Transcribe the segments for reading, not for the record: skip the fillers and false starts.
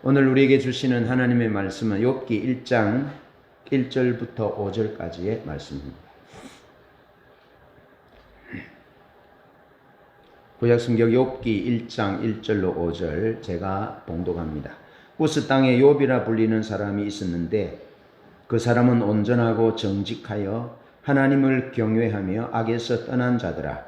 오늘 우리에게 주시는 하나님의 말씀은 욥기 1장 1절부터 5절까지의 말씀입니다. 구약성경 욥기 1장 1절로 5절 제가 봉독합니다. 우스 땅에 욥이라 불리는 사람이 있었는데 그 사람은 온전하고 정직하여 하나님을 경외하며 악에서 떠난 자더라.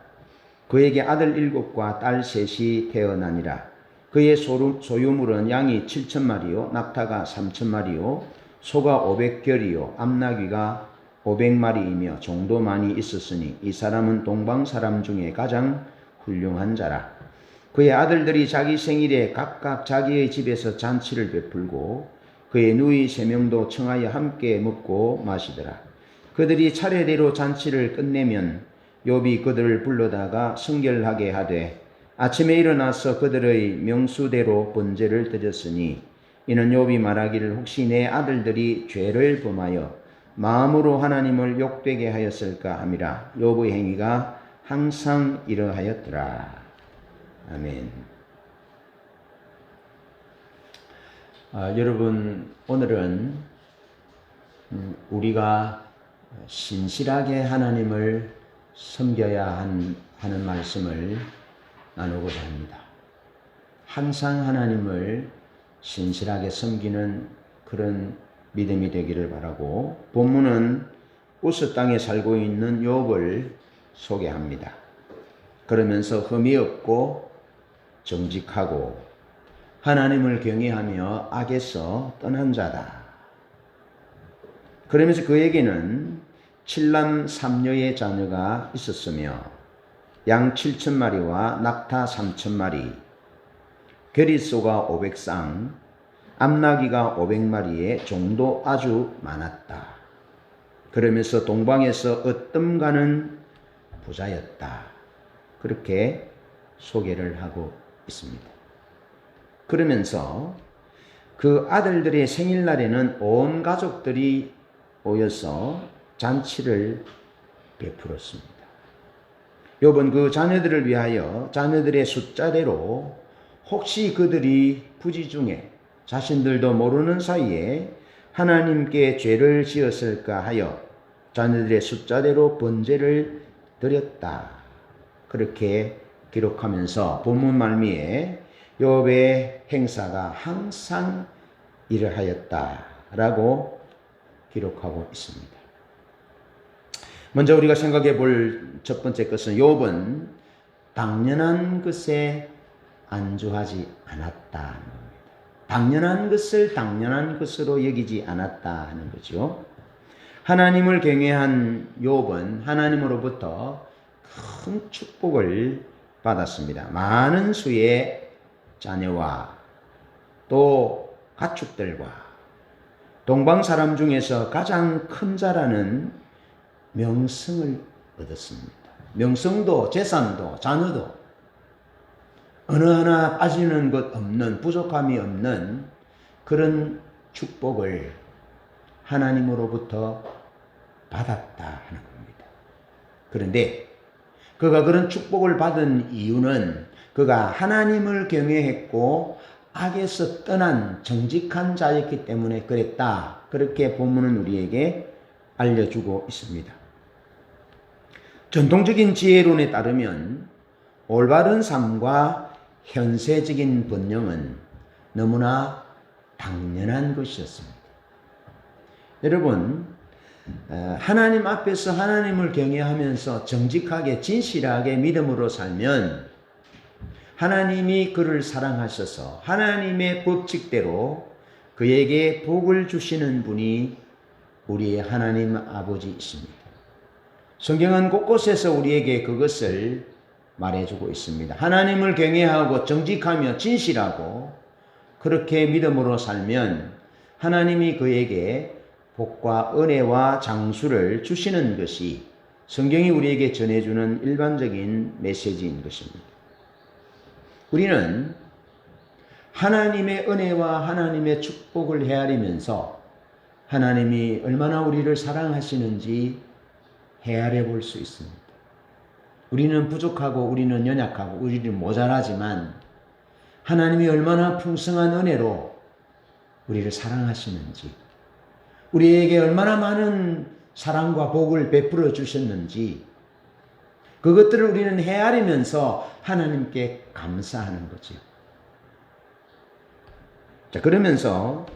그에게 아들 7과 딸 3이 태어나니라. 그의 소유물은 양이 7,000마리요 낙타가 3,000마리요 소가 500결이요 암나귀가 500마리이며 종도 많이 있었으니 이 사람은 동방 사람 중에 가장 훌륭한 자라. 그의 아들들이 자기 생일에 각각 자기의 집에서 잔치를 베풀고 그의 누이 3명도 청하여 함께 먹고 마시더라. 그들이 차례대로 잔치를 끝내면 욥이 그들을 불러다가 성결하게 하되 아침에 일어나서 그들의 명수대로 번제를 드렸으니 이는 욥이 말하기를 혹시 내 아들들이 죄를 범하여 마음으로 하나님을 욕되게 하였을까 함이라. 욥의 행위가 항상 이러하였더라. 아멘. 여러분, 오늘은 우리가 신실하게 하나님을 섬겨야 하는 말씀을 나누고자 합니다. 항상 하나님을 신실하게 섬기는 그런 믿음이 되기를 바라고, 본문은 우스 땅에 살고 있는 욥을 소개합니다. 그러면서 흠이 없고 정직하고 하나님을 경외하며 악에서 떠난 자다. 그러면서 그에게는 7남 3녀의 자녀가 있었으며 양 7,000마리와 낙타 3,000마리, 겨릿소가 500쌍, 암나귀가 500마리에 종도 아주 많았다. 그러면서 동방에서 어뜸가는 부자였다. 그렇게 소개를 하고 있습니다. 그러면서 그 아들들의 생일날에는 온 가족들이 모여서 잔치를 베풀었습니다. 욥은 그 자녀들을 위하여 자녀들의 숫자대로 혹시 그들이 부지 중에 자신들도 모르는 사이에 하나님께 죄를 지었을까 하여 자녀들의 숫자대로 번제를 드렸다. 그렇게 기록하면서 본문 말미에 욥의 행사가 항상 이러하였다라고 기록하고 있습니다. 먼저 우리가 생각해 볼 첫 번째 것은 욥은 당연한 것에 안주하지 않았다 하는 겁니다. 당연한 것을 당연한 것으로 여기지 않았다 하는 거죠. 하나님을 경외한 욥은 하나님으로부터 큰 축복을 받았습니다. 많은 수의 자녀와 또 가축들과 동방 사람 중에서 가장 큰 자라는 명성을 얻었습니다. 명성도 재산도 자녀도 어느 하나 빠지는 것 없는, 부족함이 없는 그런 축복을 하나님으로부터 받았다 하는 겁니다. 그런데 그가 그런 축복을 받은 이유는 그가 하나님을 경외했고 악에서 떠난 정직한 자였기 때문에 그랬다. 그렇게 본문은 우리에게 알려주고 있습니다. 전통적인 지혜론에 따르면 올바른 삶과 현세적인 번영은 너무나 당연한 것이었습니다. 여러분, 하나님 앞에서 하나님을 경외하면서 정직하게 진실하게 믿음으로 살면 하나님이 그를 사랑하셔서 하나님의 법칙대로 그에게 복을 주시는 분이 우리의 하나님 아버지이십니다. 성경은 곳곳에서 우리에게 그것을 말해주고 있습니다. 하나님을 경외하고 정직하며 진실하고 그렇게 믿음으로 살면 하나님이 그에게 복과 은혜와 장수를 주시는 것이 성경이 우리에게 전해주는 일반적인 메시지인 것입니다. 우리는 하나님의 은혜와 하나님의 축복을 헤아리면서 하나님이 얼마나 우리를 사랑하시는지 헤아려 볼 수 있습니다. 우리는 부족하고 우리는 연약하고 우리는 모자라지만 하나님이 얼마나 풍성한 은혜로 우리를 사랑하시는지, 우리에게 얼마나 많은 사랑과 복을 베풀어 주셨는지, 그것들을 우리는 헤아리면서 하나님께 감사하는 거죠. 자, 그러면서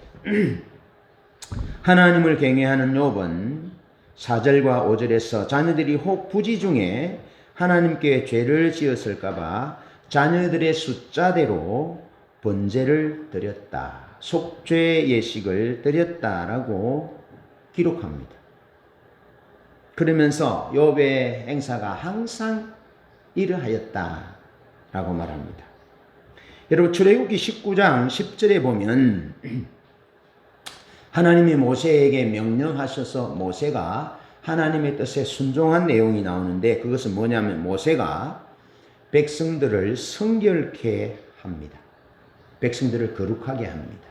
하나님을 경외하는 욥은 4절과 5절에서 자녀들이 혹 부지 중에 하나님께 죄를 지었을까봐 자녀들의 숫자대로 번제를 드렸다. 속죄 예식을 드렸다라고 기록합니다. 그러면서 욥의 행사가 항상 이러하였다라고 말합니다. 여러분, 출애굽기 19장 10절에 보면 하나님이 모세에게 명령하셔서 모세가 하나님의 뜻에 순종한 내용이 나오는데, 그것은 뭐냐면 모세가 백성들을 성결케 합니다. 백성들을 거룩하게 합니다.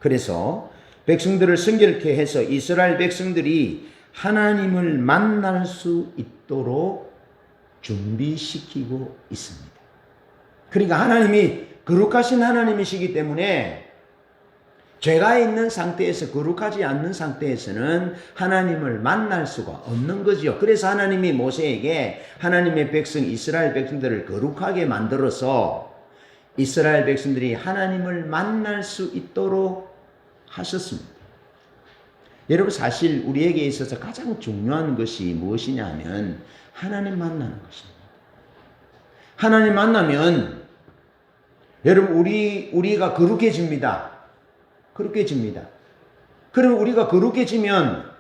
그래서 백성들을 성결케 해서 이스라엘 백성들이 하나님을 만날 수 있도록 준비시키고 있습니다. 그러니까 하나님이 거룩하신 하나님이시기 때문에 죄가 있는 상태에서, 거룩하지 않는 상태에서는 하나님을 만날 수가 없는 거지요. 그래서 하나님이 모세에게 하나님의 백성 이스라엘 백성들을 거룩하게 만들어서 이스라엘 백성들이 하나님을 만날 수 있도록 하셨습니다. 여러분, 사실 우리에게 있어서 가장 중요한 것이 무엇이냐 하면 하나님 만나는 것입니다. 하나님 만나면 여러분, 우리가 거룩해집니다. 거룩해집니다. 그러면 우리가 거룩해지면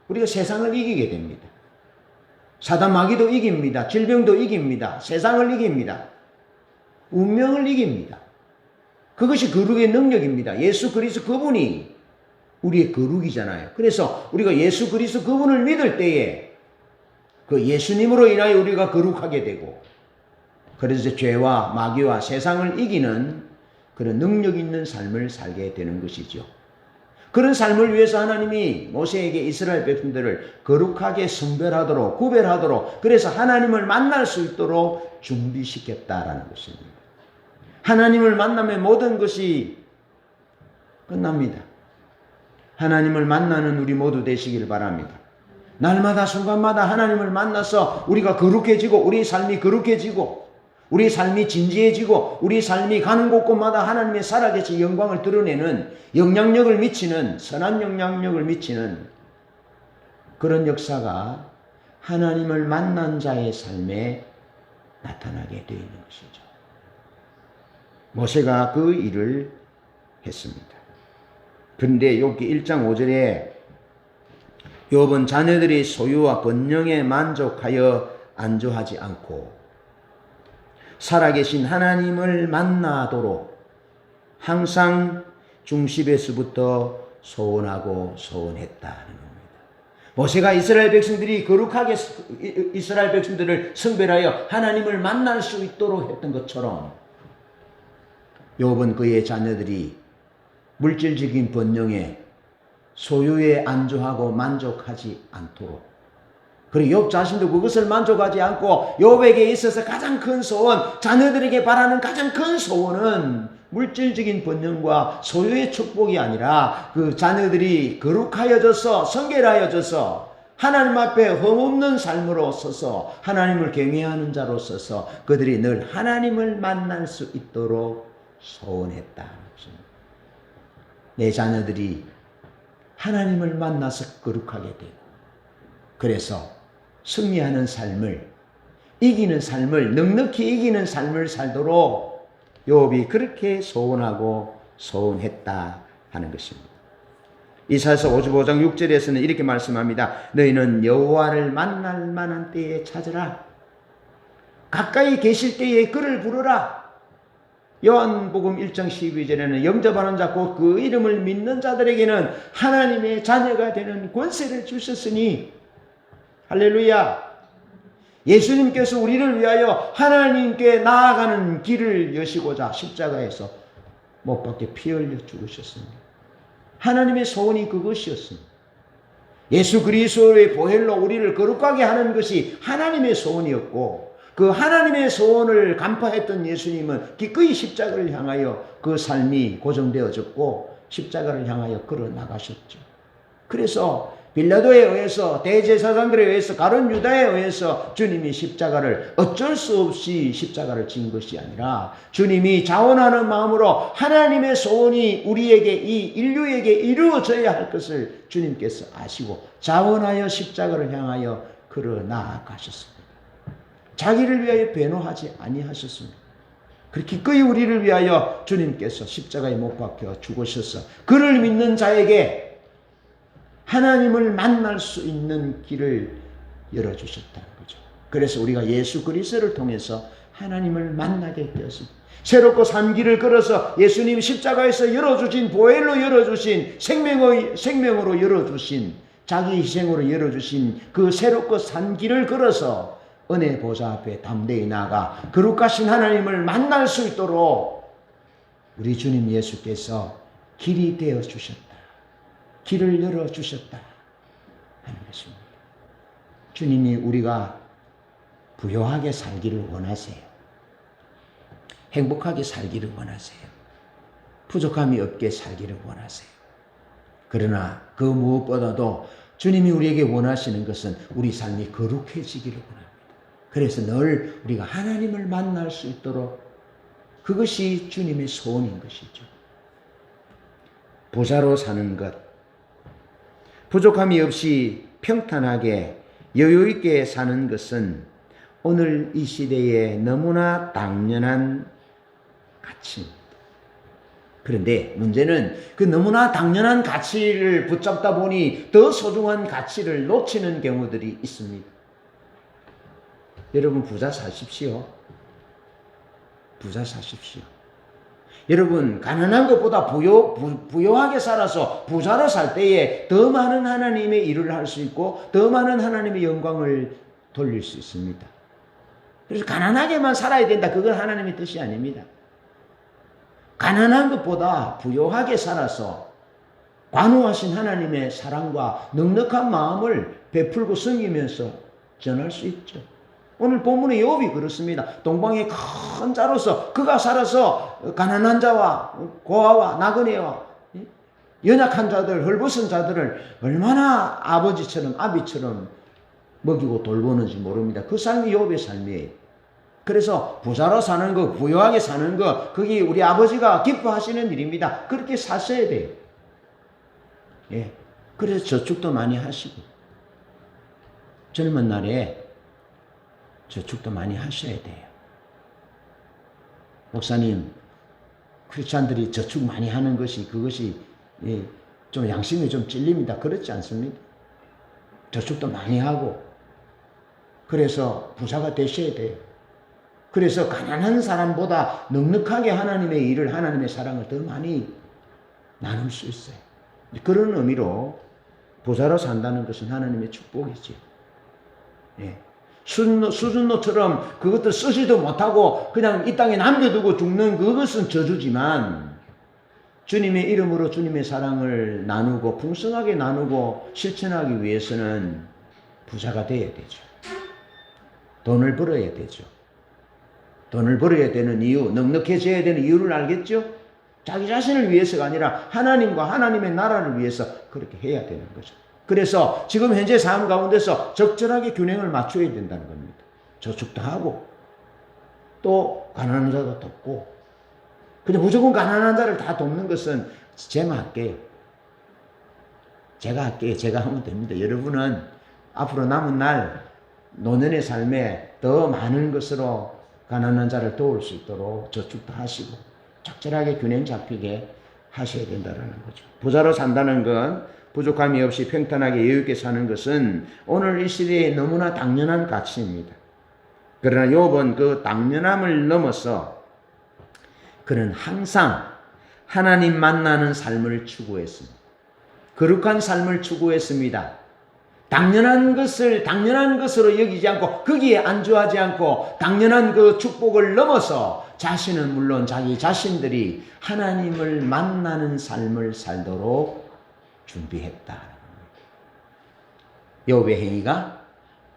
우리가 세상을 이기게 됩니다. 사단 마귀도 이깁니다. 질병도 이깁니다. 세상을 이깁니다. 운명을 이깁니다. 그것이 거룩의 능력입니다. 예수 그리스도 그분이 우리의 거룩이잖아요. 그래서 우리가 예수 그리스도 그분을 믿을 때에 그 예수님으로 인하여 우리가 거룩하게 되고, 그래서 죄와 마귀와 세상을 이기는 그런 능력 있는 삶을 살게 되는 것이죠. 그런 삶을 위해서 하나님이 모세에게 이스라엘 백성들을 거룩하게 성별하도록, 구별하도록, 그래서 하나님을 만날 수 있도록 준비시켰다라는 것입니다. 하나님을 만나면 모든 것이 끝납니다. 하나님을 만나는 우리 모두 되시길 바랍니다. 날마다 순간마다 하나님을 만나서 우리가 거룩해지고, 우리 삶이 거룩해지고, 우리 삶이 진지해지고, 우리 삶이 가는 곳곳마다 하나님의 살아계신 영광을 드러내는 영향력을 미치는, 선한 영향력을 미치는 그런 역사가 하나님을 만난 자의 삶에 나타나게 되어 있는 것이죠. 모세가 그 일을 했습니다. 그런데 여기 1장 5절에 욥은 자녀들이 소유와 번영에 만족하여 안주하지 않고 살아계신 하나님을 만나도록 항상 중심에서부터 소원하고 소원했다는 겁니다. 모세가 이스라엘 백성들이 거룩하게 이스라엘 백성들을 성별하여 하나님을 만날 수 있도록 했던 것처럼 욥은 그의 자녀들이 물질적인 번영에 소유에 안주하고 만족하지 않도록, 그리고 욥 자신도 그것을 만족하지 않고 욥에게 있어서 가장 큰 소원, 자녀들에게 바라는 가장 큰 소원은 물질적인 번영과 소유의 축복이 아니라 그 자녀들이 거룩하여져서 성결하여져서 하나님 앞에 흠없는 삶으로 서서 하나님을 경외하는 자로 서서 그들이 늘 하나님을 만날 수 있도록 소원했다는 것입니다. 내 자녀들이 하나님을 만나서 거룩하게 되고, 그래서 승리하는 삶을, 이기는 삶을, 넉넉히 이기는 삶을 살도록 욥이 그렇게 소원하고 소원했다 하는 것입니다. 이사야서 55장 6절에서는 이렇게 말씀합니다. 너희는 여호와를 만날 만한 때에 찾으라. 가까이 계실 때에 그를 부르라. 요한복음 1장 12절에는 영접하는 자 곧 그 이름을 믿는 자들에게는 하나님의 자녀가 되는 권세를 주셨으니, 할렐루야. 예수님께서 우리를 위하여 하나님께 나아가는 길을 여시고자 십자가에서 못 박혀 피 흘려 죽으셨습니다. 하나님의 소원이 그것이었습니다. 예수 그리스도의 보혈로 우리를 거룩하게 하는 것이 하나님의 소원이었고, 그 하나님의 소원을 간파했던 예수님은 기꺼이 십자가를 향하여 그 삶이 고정되어졌고, 십자가를 향하여 걸어 나가셨죠. 그래서 빌라도에 의해서, 대제사장들에 의해서, 가룟 유다에 의해서 주님이 십자가를, 어쩔 수 없이 십자가를 진 것이 아니라 주님이 자원하는 마음으로 하나님의 소원이 우리에게, 이 인류에게 이루어져야 할 것을 주님께서 아시고 자원하여 십자가를 향하여 걸어 나아가셨습니다. 자기를 위하여 변호하지 아니하셨습니다. 그렇게 기꺼이 우리를 위하여 주님께서 십자가에 못 박혀 죽으셔서 그를 믿는 자에게 하나님을 만날 수 있는 길을 열어주셨다는 거죠. 그래서 우리가 예수 그리스도를 통해서 하나님을 만나게 되었습니다. 새롭고 산 길을 걸어서 예수님 십자가에서 열어주신, 보혈로 열어주신, 생명으로 열어주신, 자기 희생으로 열어주신 그 새롭고 산 길을 걸어서 은혜 보좌 앞에 담대히 나아가 거룩하신 하나님을 만날 수 있도록 우리 주님 예수께서 길이 되어 주셨다. 길을 열어주셨다 하는 것입니다. 주님이 우리가 부요하게 살기를 원하세요. 행복하게 살기를 원하세요. 부족함이 없게 살기를 원하세요. 그러나 그 무엇보다도 주님이 우리에게 원하시는 것은 우리 삶이 거룩해지기를 원합니다. 그래서 늘 우리가 하나님을 만날 수 있도록, 그것이 주님의 소원인 것이죠. 부자로 사는 것, 부족함이 없이 평탄하게 여유있게 사는 것은 오늘 이 시대에 너무나 당연한 가치입니다. 그런데 문제는 그 너무나 당연한 가치를 붙잡다 보니 더 소중한 가치를 놓치는 경우들이 있습니다. 여러분, 부자 사십시오. 부자 사십시오. 여러분, 가난한 것보다 부요하게 살아서 부자로 살 때에 더 많은 하나님의 일을 할 수 있고 더 많은 하나님의 영광을 돌릴 수 있습니다. 그래서 가난하게만 살아야 된다, 그건 하나님의 뜻이 아닙니다. 가난한 것보다 부요하게 살아서 관우하신 하나님의 사랑과 넉넉한 마음을 베풀고 섬기면서 전할 수 있죠. 오늘 본문의 욥이 그렇습니다. 동방의 큰 자로서 그가 살아서 가난한 자와 고아와 나그네와 연약한 자들, 헐벗은 자들을 얼마나 아버지처럼 아비처럼 먹이고 돌보는지 모릅니다. 그 삶이 욥의 삶이에요. 그래서 부자로 사는 거, 부유하게 사는 거, 그게 우리 아버지가 기뻐하시는 일입니다. 그렇게 사셔야 돼요. 예. 그래서 저축도 많이 하시고 젊은 날에 저축도 많이 하셔야 돼요. 목사님, 크리스찬들이 저축 많이 하는 것이, 그것이 좀 양심이 좀 찔립니다. 그렇지 않습니다. 저축도 많이 하고, 그래서 부자가 되셔야 돼요. 그래서 가난한 사람보다 넉넉하게 하나님의 일을, 하나님의 사랑을 더 많이 나눌 수 있어요. 그런 의미로 부자로 산다는 것은 하나님의 축복이지. 예. 수준노처럼 그것도 쓰지도 못하고 그냥 이 땅에 남겨두고 죽는 그것은 저주지만, 주님의 이름으로 주님의 사랑을 나누고 풍성하게 나누고 실천하기 위해서는 부자가 되어야 되죠. 돈을 벌어야 되죠. 돈을 벌어야 되는 이유, 넉넉해져야 되는 이유를 알겠죠? 자기 자신을 위해서가 아니라 하나님과 하나님의 나라를 위해서 그렇게 해야 되는 거죠. 그래서 지금 현재 삶 가운데서 적절하게 균형을 맞춰야 된다는 겁니다. 저축도 하고 또 가난한 자도 돕고. 근데 무조건 가난한 자를 다 돕는 것은 제가 할게요. 제가 할게요. 제가 하면 됩니다. 여러분은 앞으로 남은 날 노년의 삶에 더 많은 것으로 가난한 자를 도울 수 있도록 저축도 하시고 적절하게 균형 잡히게 하셔야 된다는 거죠. 부자로 산다는 건, 부족함이 없이 평탄하게 여유있게 사는 것은 오늘 이 시대에 너무나 당연한 가치입니다. 그러나 욥은 그 당연함을 넘어서 그는 항상 하나님 만나는 삶을 추구했습니다. 거룩한 삶을 추구했습니다. 당연한 것을 당연한 것으로 여기지 않고, 거기에 안주하지 않고, 당연한 그 축복을 넘어서 자신은 물론 자기 자신들이 하나님을 만나는 삶을 살도록 준비했다. 욥의 행위가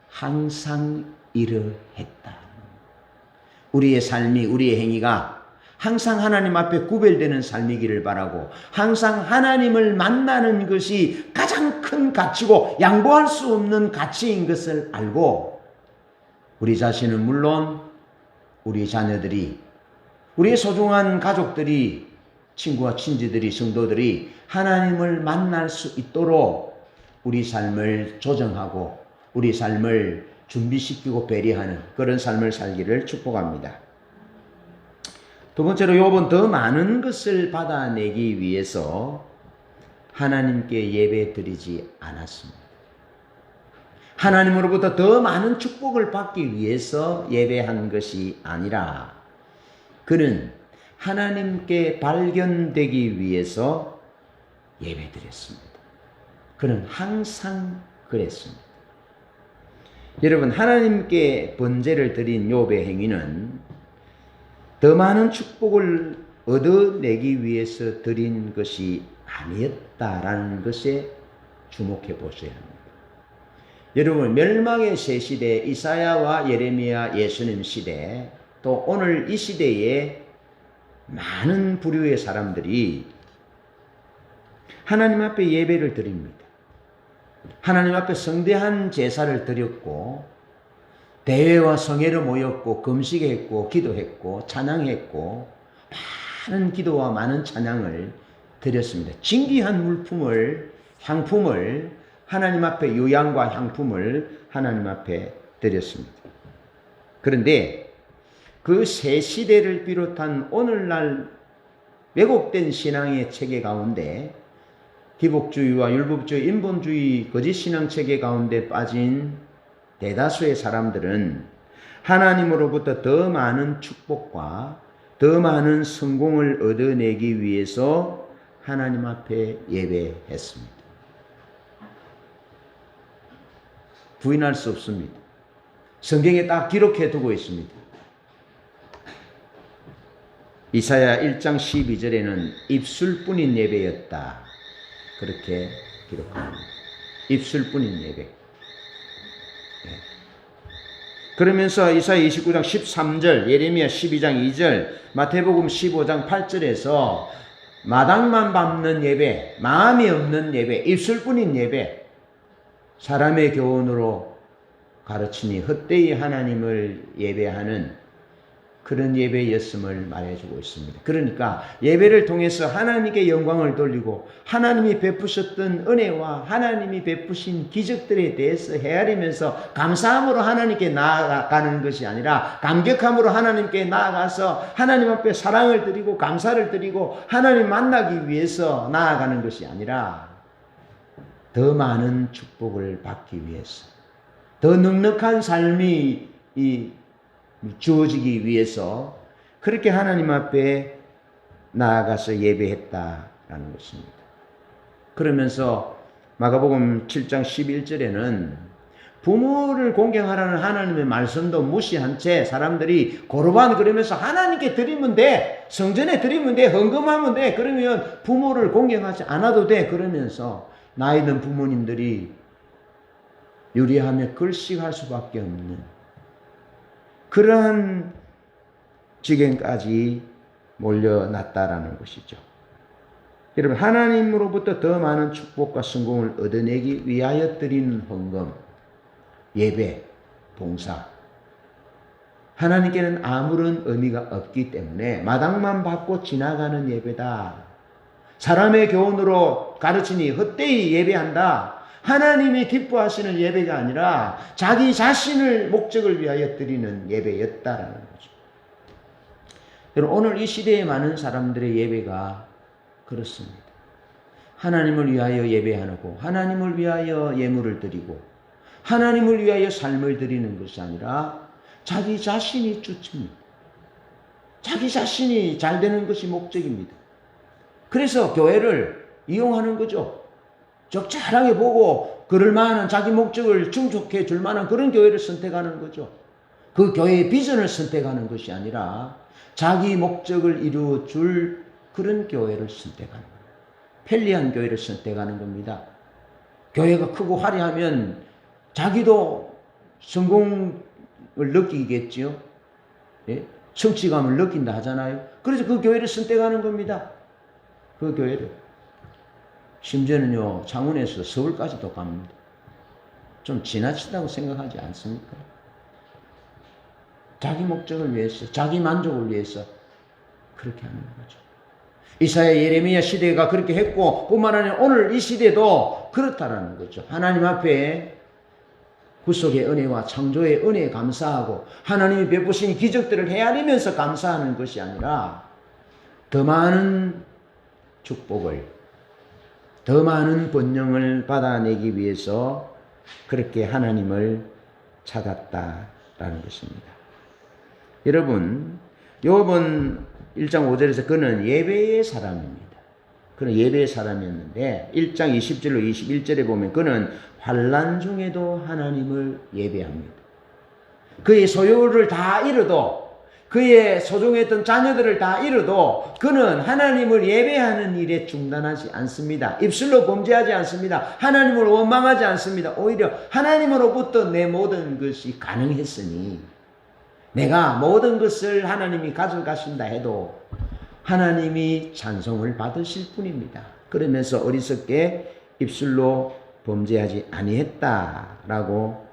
항상 이러했다. 우리의 삶이, 우리의 행위가 항상 하나님 앞에 구별되는 삶이기를 바라고 항상 하나님을 만나는 것이 가장 큰 가치고 양보할 수 없는 가치인 것을 알고 우리 자신은 물론 우리 자녀들이 우리의 소중한 가족들이 친구와 친지들이 성도들이 하나님을 만날 수 있도록 우리 삶을 조정하고 우리 삶을 준비시키고 배려하는 그런 삶을 살기를 축복합니다. 두 번째로 욥은 더 많은 것을 받아내기 위해서 하나님께 예배 드리지 않았습니다. 하나님으로부터 더 많은 축복을 받기 위해서 예배한 것이 아니라 그는 하나님께 발견되기 위해서 예배 드렸습니다. 그는 항상 그랬습니다. 여러분, 하나님께 번제를 드린 욥의 행위는 더 많은 축복을 얻어내기 위해서 드린 것이 아니었다라는 것에 주목해 보셔야 합니다. 여러분, 멸망의 새 시대 이사야와 예레미야 예수님 시대 또 오늘 이 시대에 많은 부류의 사람들이 하나님 앞에 예배를 드립니다. 하나님 앞에 성대한 제사를 드렸고 대회와 성회로 모였고 금식했고 기도했고 찬양했고 많은 기도와 많은 찬양을 드렸습니다. 진귀한 물품을 향품을 하나님 앞에 요양과 향품을 하나님 앞에 드렸습니다. 그런데 그 새 시대를 비롯한 오늘날 왜곡된 신앙의 체계 가운데 기복주의와 율법주의, 인본주의, 거짓 신앙 체계 가운데 빠진 대다수의 사람들은 하나님으로부터 더 많은 축복과 더 많은 성공을 얻어내기 위해서 하나님 앞에 예배했습니다. 부인할 수 없습니다. 성경에 딱 기록해 두고 있습니다. 이사야 1장 12절에는 입술뿐인 예배였다. 그렇게 기록합니다. 입술뿐인 예배. 그러면서 이사야 29장 13절, 예레미야 12장 2절, 마태복음 15장 8절에서 마당만 밟는 예배, 마음이 없는 예배, 입술뿐인 예배, 사람의 교훈으로 가르치니 헛되이 하나님을 예배하는 그런 예배였음을 말해주고 있습니다. 그러니까 예배를 통해서 하나님께 영광을 돌리고 하나님이 베푸셨던 은혜와 하나님이 베푸신 기적들에 대해서 헤아리면서 감사함으로 하나님께 나아가는 것이 아니라 감격함으로 하나님께 나아가서 하나님 앞에 사랑을 드리고 감사를 드리고 하나님 만나기 위해서 나아가는 것이 아니라 더 많은 축복을 받기 위해서 더 넉넉한 삶이 주어지기 위해서 그렇게 하나님 앞에 나아가서 예배했다라는 것입니다. 그러면서 마가복음 7장 11절에는 부모를 공경하라는 하나님의 말씀도 무시한 채 사람들이 고르반 그러면서 하나님께 드리면 돼, 성전에 드리면 돼, 헌금하면 돼, 그러면 부모를 공경하지 않아도 돼 그러면서 나이 든 부모님들이 유리하며 걸식할 수밖에 없는 그러한 지경까지 몰려났다라는 것이죠. 여러분, 하나님으로부터 더 많은 축복과 성공을 얻어내기 위하여 드리는 헌금, 예배, 봉사, 하나님께는 아무런 의미가 없기 때문에 마당만 받고 지나가는 예배다. 사람의 교훈으로 가르치니 헛되이 예배한다. 하나님이 기뻐하시는 예배가 아니라 자기 자신을 목적을 위하여 드리는 예배였다라는 거죠. 여러분, 오늘 이 시대에 많은 사람들의 예배가 그렇습니다. 하나님을 위하여 예배하고 하나님을 위하여 예물을 드리고 하나님을 위하여 삶을 드리는 것이 아니라 자기 자신이 주체입니다. 자기 자신이 잘 되는 것이 목적입니다. 그래서 교회를 이용하는 거죠. 적절하게 보고 그럴 만한 자기 목적을 충족해 줄 만한 그런 교회를 선택하는 거죠. 그 교회의 비전을 선택하는 것이 아니라 자기 목적을 이루어 줄 그런 교회를 선택하는 거예요. 편리한 교회를 선택하는 겁니다. 교회가 크고 화려하면 자기도 성공을 느끼겠죠. 예? 성취감을 느낀다 하잖아요. 그래서 그 교회를 선택하는 겁니다. 그 교회를. 심지어는요, 창원에서 서울까지도 갑니다. 좀 지나치다고 생각하지 않습니까? 자기 목적을 위해서, 자기 만족을 위해서 그렇게 하는 거죠. 이사야, 예레미야 시대가 그렇게 했고 뿐만 아니라 오늘 이 시대도 그렇다라는 거죠. 하나님 앞에 구속의 은혜와 창조의 은혜에 감사하고 하나님이 베푸신 기적들을 헤아리면서 감사하는 것이 아니라 더 많은 축복을, 더 많은 번영을 받아내기 위해서 그렇게 하나님을 찾았다라는 것입니다. 여러분, 욥은 1장 5절에서 그는 예배의 사람입니다. 그는 예배의 사람이었는데 1장 20절로 21절에 보면 그는 환난 중에도 하나님을 예배합니다. 그의 소유를 다 잃어도, 그의 소중했던 자녀들을 다 잃어도 그는 하나님을 예배하는 일에 중단하지 않습니다. 입술로 범죄하지 않습니다. 하나님을 원망하지 않습니다. 오히려 하나님으로부터 내 모든 것이 가능했으니 내가 모든 것을 하나님이 가져가신다 해도 하나님이 찬송을 받으실 뿐입니다. 그러면서 어리석게 입술로 범죄하지 아니했다라고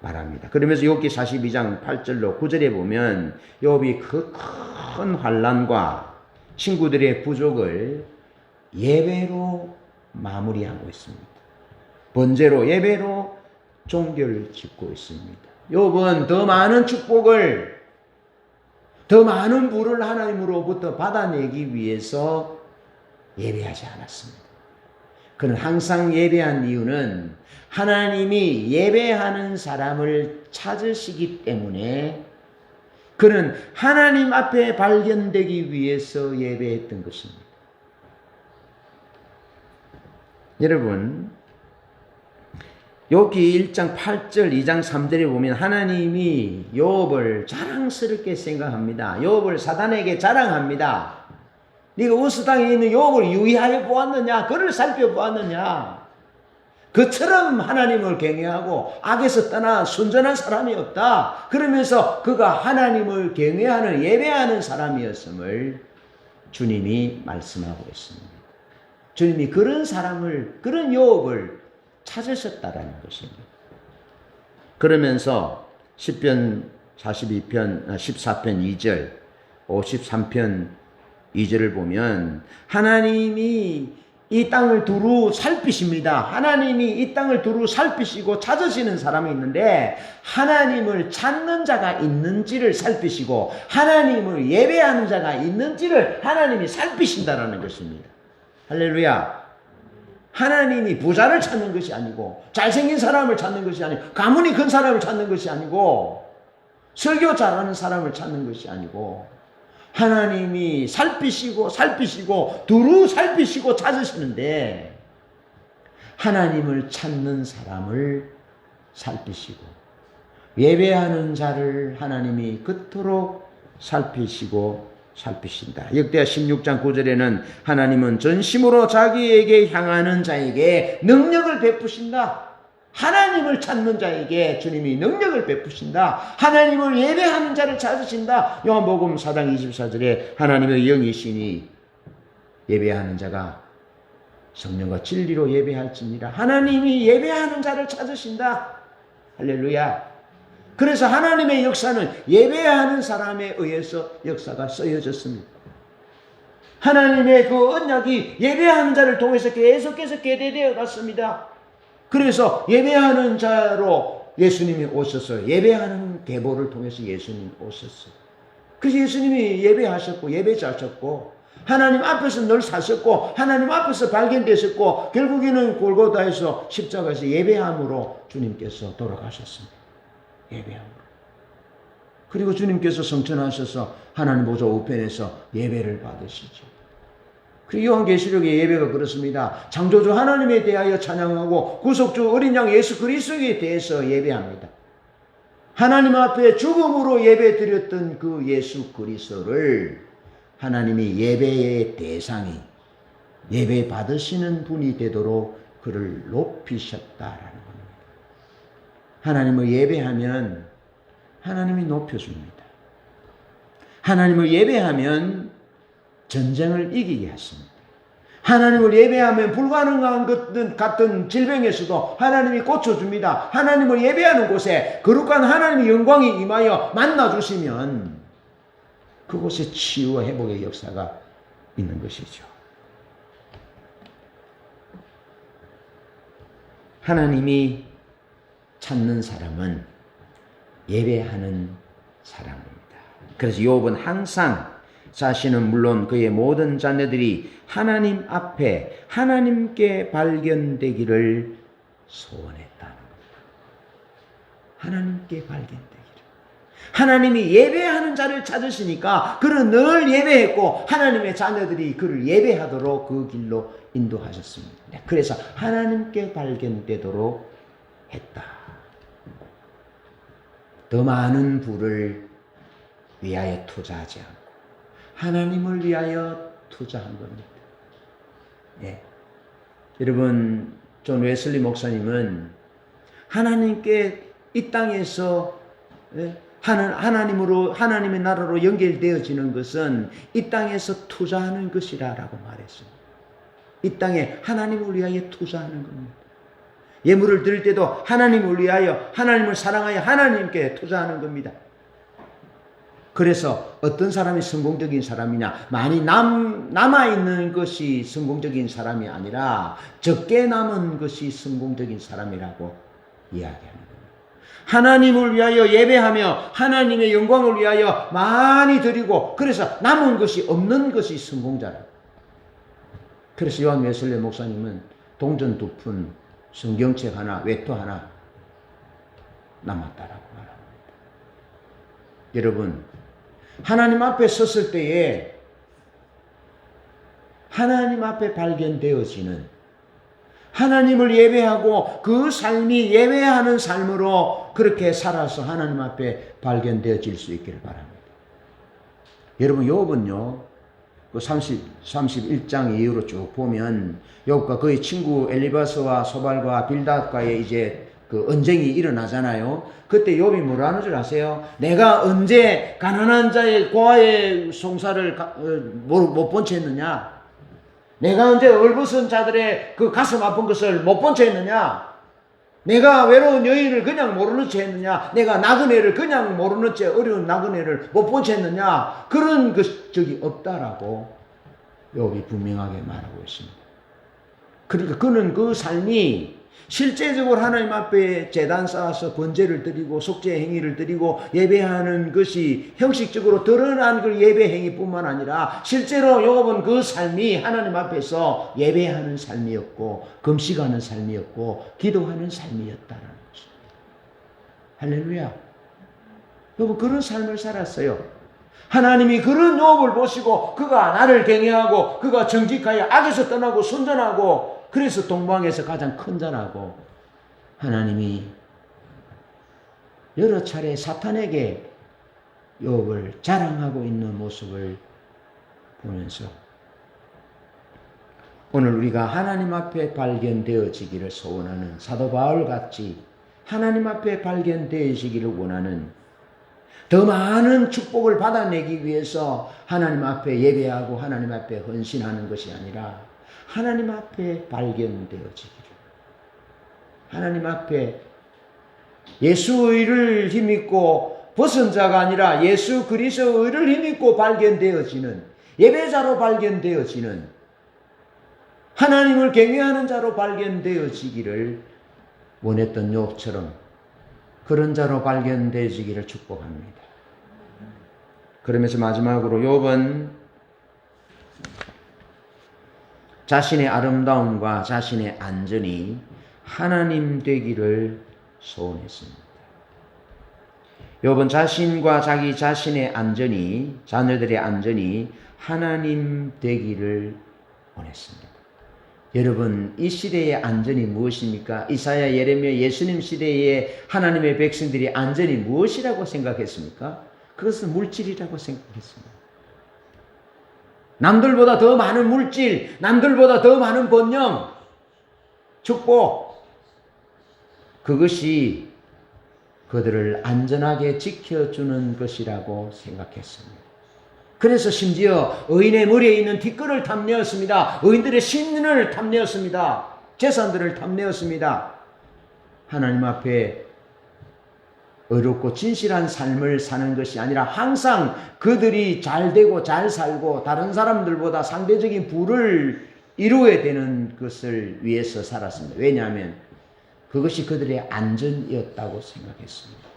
말합니다. 그러면서 욥기 42장 8절로 9절에 보면 욥이 그 큰 환난과 친구들의 부족을 예배로 마무리하고 있습니다. 번제로 예배로 종교를 짓고 있습니다. 욥은 더 많은 축복을, 더 많은 부를 하나님으로부터 받아내기 위해서 예배하지 않았습니다. 그는 항상 예배한 이유는 하나님이 예배하는 사람을 찾으시기 때문에 그는 하나님 앞에 발견되기 위해서 예배했던 것입니다. 여러분, 욥기 1장 8절, 2장 3절에 보면 하나님이 욥을 자랑스럽게 생각합니다. 욥을 사단에게 자랑합니다. 네가 우스 땅에 있는 욥을 유의하여 보았느냐? 그를 살펴보았느냐? 그처럼 하나님을 경외하고 악에서 떠나 순전한 사람이 없다. 그러면서 그가 하나님을 경외하는, 예배하는 사람이었음을 주님이 말씀하고 있습니다. 주님이 그런 사람을, 그런 욥을 찾으셨다라는 것입니다. 그러면서 시편 42편, 14편 2절, 53편 2절을 보면 하나님이 이 땅을 두루 살피십니다. 하나님이 이 땅을 두루 살피시고 찾으시는 사람이 있는데 하나님을 찾는 자가 있는지를 살피시고 하나님을 예배하는 자가 있는지를 하나님이 살피신다라는 것입니다. 할렐루야. 하나님이 부자를 찾는 것이 아니고 잘생긴 사람을 찾는 것이 아니고 가문이 큰 사람을 찾는 것이 아니고 설교 잘하는 사람을 찾는 것이 아니고 하나님이 살피시고 두루 살피시고 찾으시는데 하나님을 찾는 사람을 살피시고 예배하는 자를 하나님이 그토록 살피신다. 역대하 16장 9절에는 하나님은 전심으로 자기에게 향하는 자에게 능력을 베푸신다. 하나님을 찾는 자에게 주님이 능력을 베푸신다. 하나님을 예배하는 자를 찾으신다. 요한복음 4장 24절에 하나님의 영이시니 예배하는 자가 성령과 진리로 예배할지니라. 하나님이 예배하는 자를 찾으신다. 할렐루야. 그래서 하나님의 역사는 예배하는 사람에 의해서 역사가 쓰여졌습니다. 하나님의 그 언약이 예배하는 자를 통해서 계속해서 계대되어 갔습니다. 그래서 예배하는 자로 예수님이 오셔서 예배하는 계보를 통해서 예수님이 오셨어요. 그래서 예수님이 예배하셨고 예배자셨고 하나님 앞에서 늘 사셨고 하나님 앞에서 발견되셨고 결국에는 골고다에서 십자가에서 예배함으로 주님께서 돌아가셨습니다. 예배함으로. 그리고 주님께서 성천하셔서 하나님 보좌 우편에서 예배를 받으시죠. 그 요한계시록의 예배가 그렇습니다. 창조주 하나님에 대하여 찬양하고 구속주 어린 양 예수 그리스도에 대해서 예배합니다. 하나님 앞에 죽음으로 예배드렸던 그 예수 그리스도를 하나님이 예배의 대상이 예배 받으시는 분이 되도록 그를 높이셨다라는 겁니다. 하나님을 예배하면 하나님이 높여줍니다. 하나님을 예배하면 전쟁을 이기게 하십니다. 하나님을 예배하면 불가능한 것 같은 질병에서도 하나님이 고쳐줍니다. 하나님을 예배하는 곳에 거룩한 하나님의 영광이 임하여 만나주시면 그곳에 치유와 회복의 역사가 있는 것이죠. 하나님이 찾는 사람은 예배하는 사람입니다. 그래서 욥은 항상 자신은 물론 그의 모든 자녀들이 하나님 앞에 하나님께 발견되기를 소원했다는 겁니다. 하나님께 발견되기를. 하나님이 예배하는 자를 찾으시니까 그는 늘 예배했고 하나님의 자녀들이 그를 예배하도록 그 길로 인도하셨습니다. 그래서 하나님께 발견되도록 했다. 더 많은 부를 위하여 투자하지 않고 하나님을 위하여 투자한 겁니다. 예. 여러분, 존 웨슬리 목사님은 하나님께 이 땅에서 하나님의 나라로 연결되어지는 것은 이 땅에서 투자하는 것이라고 말했습니다. 이 땅에 하나님을 위하여 투자하는 겁니다. 예물을 드릴 때도 하나님을 위하여, 하나님을 사랑하여 하나님께 투자하는 겁니다. 그래서 어떤 사람이 성공적인 사람이냐, 많이 남아있는 것이 성공적인 사람이 아니라 적게 남은 것이 성공적인 사람이라고 이야기하는 겁니다. 하나님을 위하여 예배하며 하나님의 영광을 위하여 많이 드리고 그래서 남은 것이 없는 것이 성공자라고. 그래서 요한 웨슬리 목사님은 동전 2푼, 성경책 하나, 외투 하나 남았다라고 말합니다. 여러분, 하나님 앞에 섰을 때에 하나님 앞에 발견되어지는 하나님을 예배하고 그 삶이 예배하는 삶으로 그렇게 살아서 하나님 앞에 발견되어질 수 있기를 바랍니다. 여러분, 욥은요, 그 31장 이후로 쭉 보면 욥과 그의 친구 엘리바스와 소발과 빌닷과의 이제 그 언쟁이 일어나잖아요. 그때 욥이 뭐라 하는 줄 아세요? 내가 언제 가난한 자의 고아의 송사를 못 본 채 했느냐? 내가 언제 얼버선 자들의 그 가슴 아픈 것을 못 본 채 했느냐? 내가 외로운 여인을 그냥 모르는 채 했느냐? 내가 나그네를 그냥 모르는 채 어려운 나그네를 못 본 채 했느냐? 그런 적이 없다라고 욥이 분명하게 말하고 있습니다. 그러니까 그는 그 삶이 실제적으로 하나님 앞에 제단 쌓아서 번제를 드리고 속죄 행위를 드리고 예배하는 것이 형식적으로 드러난 그 예배 행위뿐만 아니라 실제로 욥은 그 삶이 하나님 앞에서 예배하는 삶이었고 금식하는 삶이었고 기도하는 삶이었다는 것입니다. 할렐루야. 욥은 그런 삶을 살았어요. 하나님이 그런 욥을 보시고 그가 나를 경외하고 그가 정직하여 악에서 떠나고 순전하고 그래서 동방에서 가장 큰 자라고 하나님이 여러 차례 사탄에게 욥을 자랑하고 있는 모습을 보면서 오늘 우리가 하나님 앞에 발견되어지기를 소원하는 사도 바울같이 하나님 앞에 발견되어지기를 원하는 더 많은 축복을 받아내기 위해서 하나님 앞에 예배하고 하나님 앞에 헌신하는 것이 아니라 하나님 앞에 발견되어지기를, 하나님 앞에 예수의 의를 힘입고 벗은 자가 아니라 예수 그리스도의 의를 힘입고 발견되어지는 예배자로 발견되어지는 하나님을 경외하는 자로 발견되어지기를 원했던 욥처럼 그런 자로 발견되어지기를 축복합니다. 그러면서 마지막으로 욥은 자신의 아름다움과 자신의 안전이 하나님 되기를 소원했습니다. 욥은 자신과 자기 자신의 안전이, 자녀들의 안전이 하나님 되기를 원했습니다. 여러분, 이 시대의 안전이 무엇입니까? 이사야, 예레미야, 예수님 시대의 하나님의 백성들이 안전이 무엇이라고 생각했습니까? 그것은 물질이라고 생각했습니다. 남들보다 더 많은 물질, 남들보다 더 많은 번영, 축복, 그것이 그들을 안전하게 지켜주는 것이라고 생각했습니다. 그래서 심지어 의인의 머리에 있는 티끌을 탐내었습니다. 의인들의 신을 탐내었습니다. 재산들을 탐내었습니다. 하나님 앞에 의롭고 진실한 삶을 사는 것이 아니라 항상 그들이 잘 되고 잘 살고 다른 사람들보다 상대적인 부를 이루어야 되는 것을 위해서 살았습니다. 왜냐하면 그것이 그들의 안전이었다고 생각했습니다.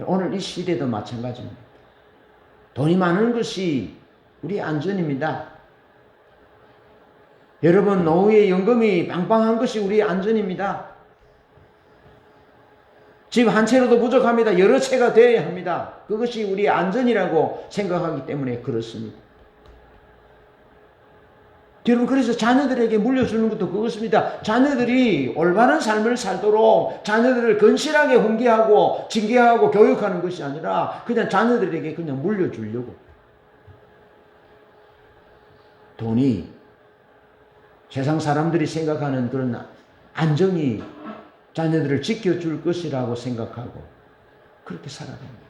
오늘 이 시대도 마찬가지입니다. 돈이 많은 것이 우리 안전입니다. 여러분, 노후의 연금이 빵빵한 것이 우리의 안전입니다. 집 한 채로도 부족합니다. 여러 채가 되어야 합니다. 그것이 우리의 안전이라고 생각하기 때문에 그렇습니다. 여러분, 그래서 자녀들에게 물려주는 것도 그것입니다. 자녀들이 올바른 삶을 살도록 자녀들을 건실하게 훈계하고 징계하고 교육하는 것이 아니라 그냥 자녀들에게 그냥 물려주려고. 돈이 세상 사람들이 생각하는 그런 안정이 자녀들을 지켜줄 것이라고 생각하고 그렇게 살아갑니다.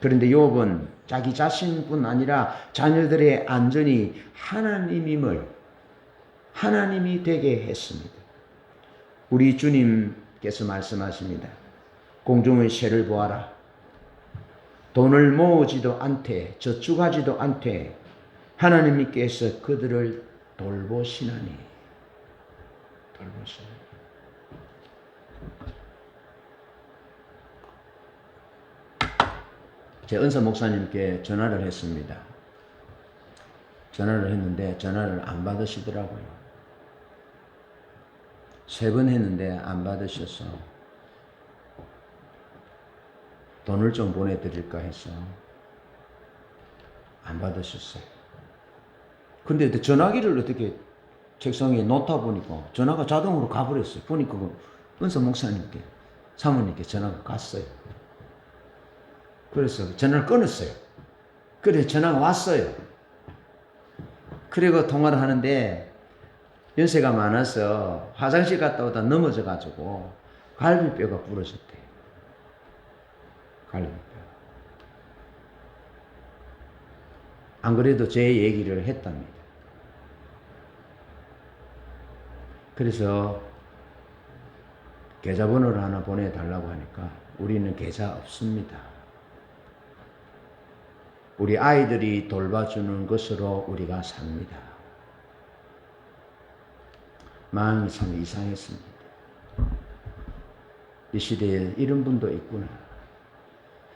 그런데 욥은 자기 자신뿐 아니라 자녀들의 안전이 하나님임을 하나님이 되게 했습니다. 우리 주님께서 말씀하십니다. 공중의 새를 보아라. 돈을 모으지도 않되 저축하지도 않되 하나님께서 그들을 돌보시나니. 돌보시나니. 제 은사 목사님께 전화를 했습니다. 전화를 했는데 전화를 안 받으시더라고요. 3번 했는데 안 받으셔서 돈을 좀 보내드릴까 해서 안 받으셨어요. 근데 전화기를 어떻게 책상에 놓다 보니까 전화가 자동으로 가버렸어요. 보니까 은사 목사님께 사모님께 전화가 갔어요. 그래서 전화를 끊었어요. 그래서 전화가 왔어요. 그리고 통화를 하는데 연세가 많아서 화장실 갔다 오다 넘어져가지고 갈비뼈가 부러졌대요. 갈비뼈. 안 그래도 제 얘기를 했답니다. 그래서 계좌번호를 하나 보내달라고 하니까 우리는 계좌 없습니다. 우리 아이들이 돌봐주는 것으로 우리가 삽니다. 마음이 참 이상했습니다. 이 시대에 이런 분도 있구나.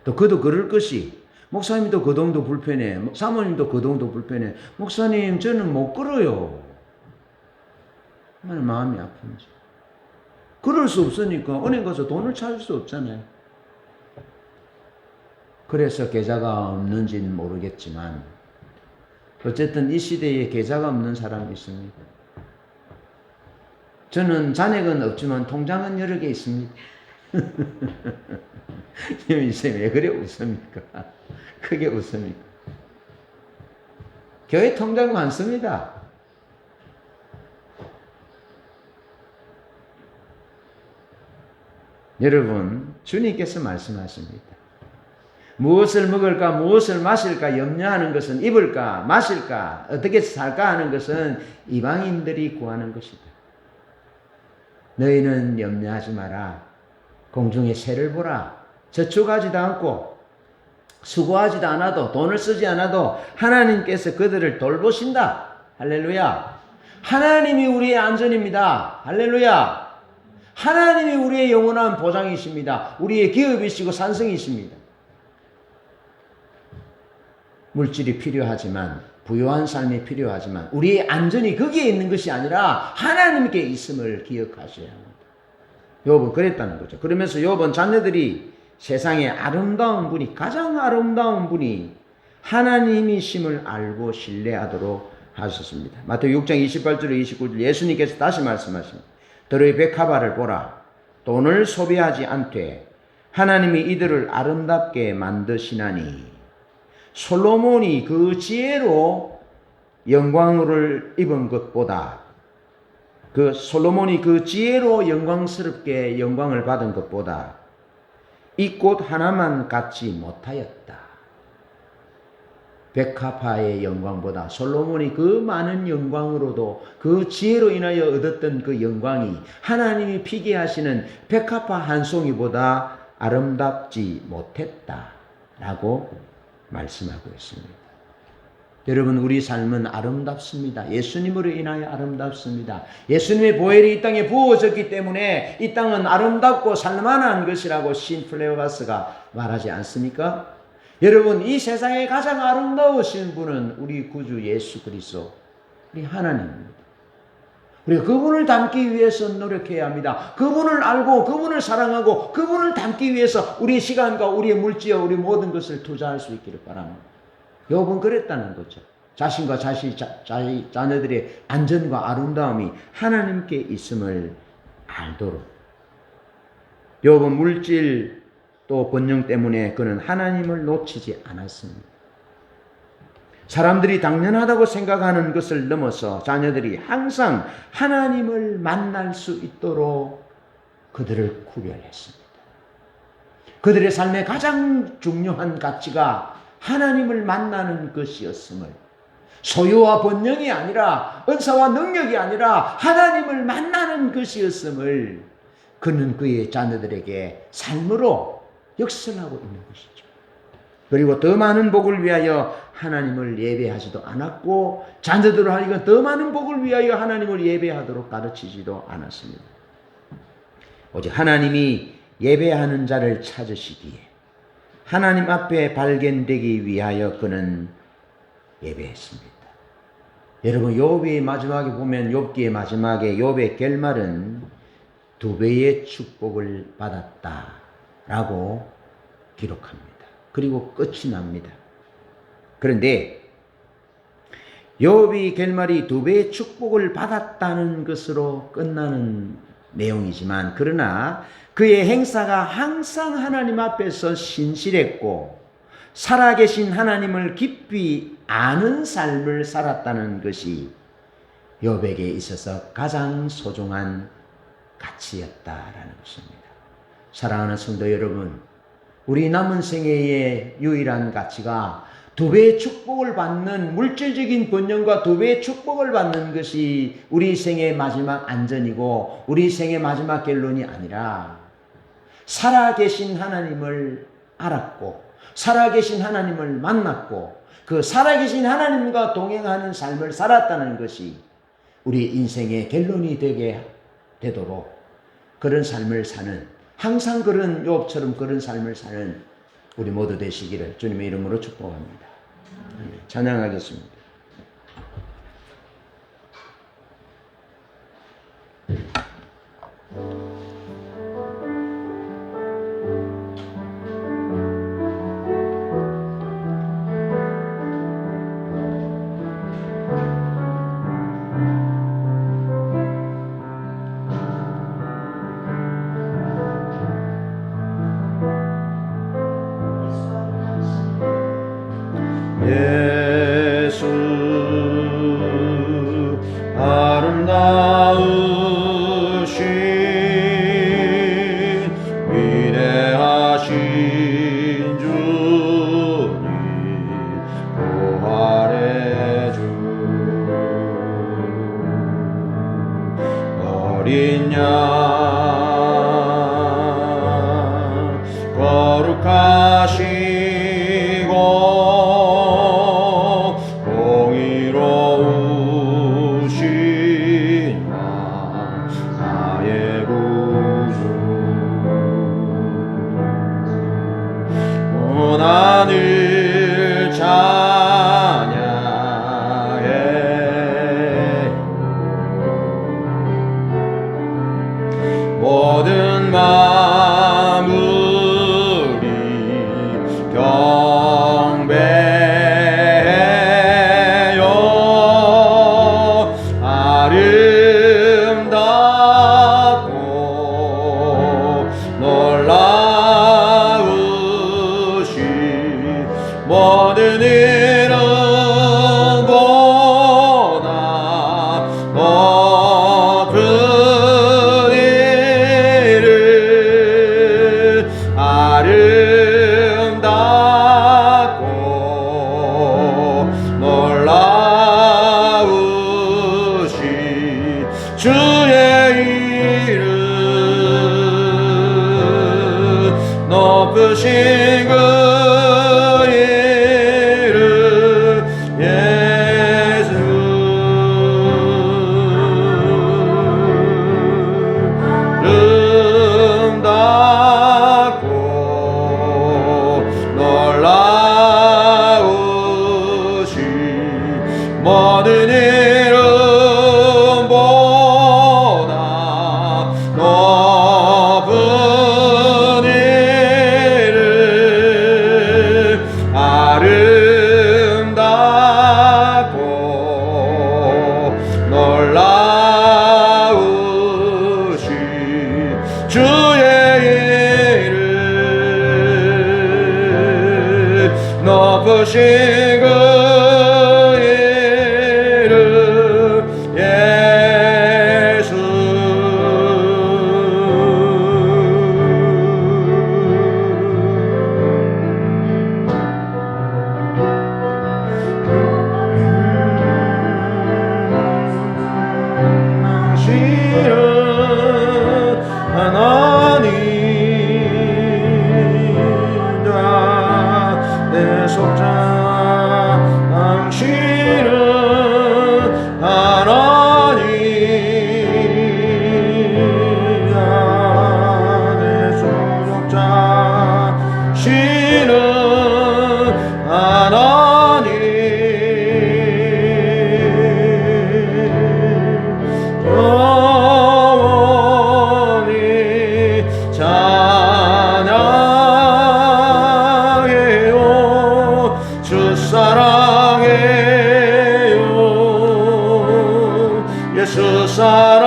또 그도 그럴 것이 목사님도 거동도 불편해. 사모님도 거동도 불편해. 목사님 저는 못 걸어요. 얼마나 마음이 아픈지. 그럴 수 없으니까 은행 가서 돈을 찾을 수 없잖아요. 그래서 계좌가 없는지는 모르겠지만 어쨌든 이 시대에 계좌가 없는 사람이 있습니다. 저는 잔액은 없지만 통장은 여러 개 있습니다. 이제 왜 그래 웃습니까? 크게 웃습니까? 교회 통장 많습니다. 여러분, 주님께서 말씀하십니다. 무엇을 먹을까, 무엇을 마실까 염려하는 것은 입을까, 마실까, 어떻게 살까 하는 것은 이방인들이 구하는 것이다. 너희는 염려하지 마라. 공중의 새를 보라. 저축하지도 않고 수고하지도 않아도 돈을 쓰지 않아도 하나님께서 그들을 돌보신다. 할렐루야. 하나님이 우리의 안전입니다. 할렐루야. 하나님이 우리의 영원한 보장이십니다. 우리의 기업이시고 산성이십니다. 물질이 필요하지만 부유한 삶이 필요하지만 우리의 안전이 거기에 있는 것이 아니라 하나님께 있음을 기억하셔야 합니다. 욥은 그랬다는 거죠. 그러면서 욥은 자녀들이 세상에 아름다운 분이 가장 아름다운 분이 하나님이심을 알고 신뢰하도록 하셨습니다. 마태복음 6장 28절 29절 예수님께서 다시 말씀하십니다. 들의 백합화를 보라. 돈을 소비하지 않되 하나님이 이들을 아름답게 만드시나니 솔로몬이 그 지혜로 영광을 입은 것보다 솔로몬이 그 지혜로 영광스럽게 영광을 받은 것보다 이 꽃 하나만 갖지 못하였다. 백합화의 영광보다 솔로몬이 그 많은 영광으로도 그 지혜로 인하여 얻었던 그 영광이 하나님이 피게 하시는 백합화 한 송이보다 아름답지 못했다라고 말씀하고 있습니다. 여러분, 우리 삶은 아름답습니다. 예수님으로 인하여 아름답습니다. 예수님의 보혈이 이 땅에 부어졌기 때문에 이 땅은 아름답고 살만한 것이라고 신 플레오가스가 말하지 않습니까? 여러분, 이 세상에 가장 아름다우신 분은 우리 구주 예수 그리스도, 우리 하나님입니다. 우리가 그분을 닮기 위해서 노력해야 합니다. 그분을 알고 그분을 사랑하고 그분을 닮기 위해서 우리의 시간과 우리의 물질과 우리 모든 것을 투자할 수 있기를 바랍니다. 욥은 그랬다는 거죠. 자신과 자녀들의 안전과 아름다움이 하나님께 있음을 알도록. 욥은 물질 또 번영 때문에 그는 하나님을 놓치지 않았습니다. 사람들이 당연하다고 생각하는 것을 넘어서 자녀들이 항상 하나님을 만날 수 있도록 그들을 구별했습니다. 그들의 삶의 가장 중요한 가치가 하나님을 만나는 것이었음을, 소유와 번영이 아니라 은사와 능력이 아니라 하나님을 만나는 것이었음을 그는 그의 자녀들에게 삶으로 역설하고 있는 것이죠. 그리고 더 많은 복을 위하여 하나님을 예배하지도 않았고 자녀들을 하여금 더 많은 복을 위하여 하나님을 예배하도록 가르치지도 않았습니다. 오직 하나님이 예배하는 자를 찾으시기에 하나님 앞에 발견되기 위하여 그는 예배했습니다. 여러분, 욥의 마지막에 보면 욥기의 마지막에 욥의 결말은 2배의 축복을 받았다라고 기록합니다. 그리고 끝이 납니다. 그런데 욥의 결말이 2배의 축복을 받았다는 것으로 끝나는 내용이지만, 그러나 그의 행사가 항상 하나님 앞에서 신실했고 살아계신 하나님을 깊이 아는 삶을 살았다는 것이 욥에게 있어서 가장 소중한 가치였다라는 것입니다. 사랑하는 성도 여러분, 우리 남은 생애의 유일한 가치가 2배의 축복을 받는, 물질적인 번영과 2배의 축복을 받는 것이 우리 생의 마지막 안전이고 우리 생의 마지막 결론이 아니라 살아계신 하나님을 알았고 살아계신 하나님을 만났고 그 살아계신 하나님과 동행하는 삶을 살았다는 것이 우리 인생의 결론이 되도록 그런 삶을 사는, 항상 그런 욥처럼 그런 삶을 사는 우리 모두 되시기를 주님의 이름으로 축복합니다. 찬양하겠습니다. 예수 아름다우신 위대하신 주님 부활의 주 어린 양 거룩하시고 하늘 찬양해 모든 만물이 경배해요 아름답고 모든 이름보다 높은 이름 아름답고 주의 이름 높으신 그 이름 예수 아름답고 놀라우신 모든 이름보다 높은 이름 아름답고 놀라우신 주의 이름 높으신 그 이름 예수 당신은 하나님 내 속자 당신은 하나님이야 내 소속자 신은 하나님 영원히 찬양해요 주 사랑해요 예수 사랑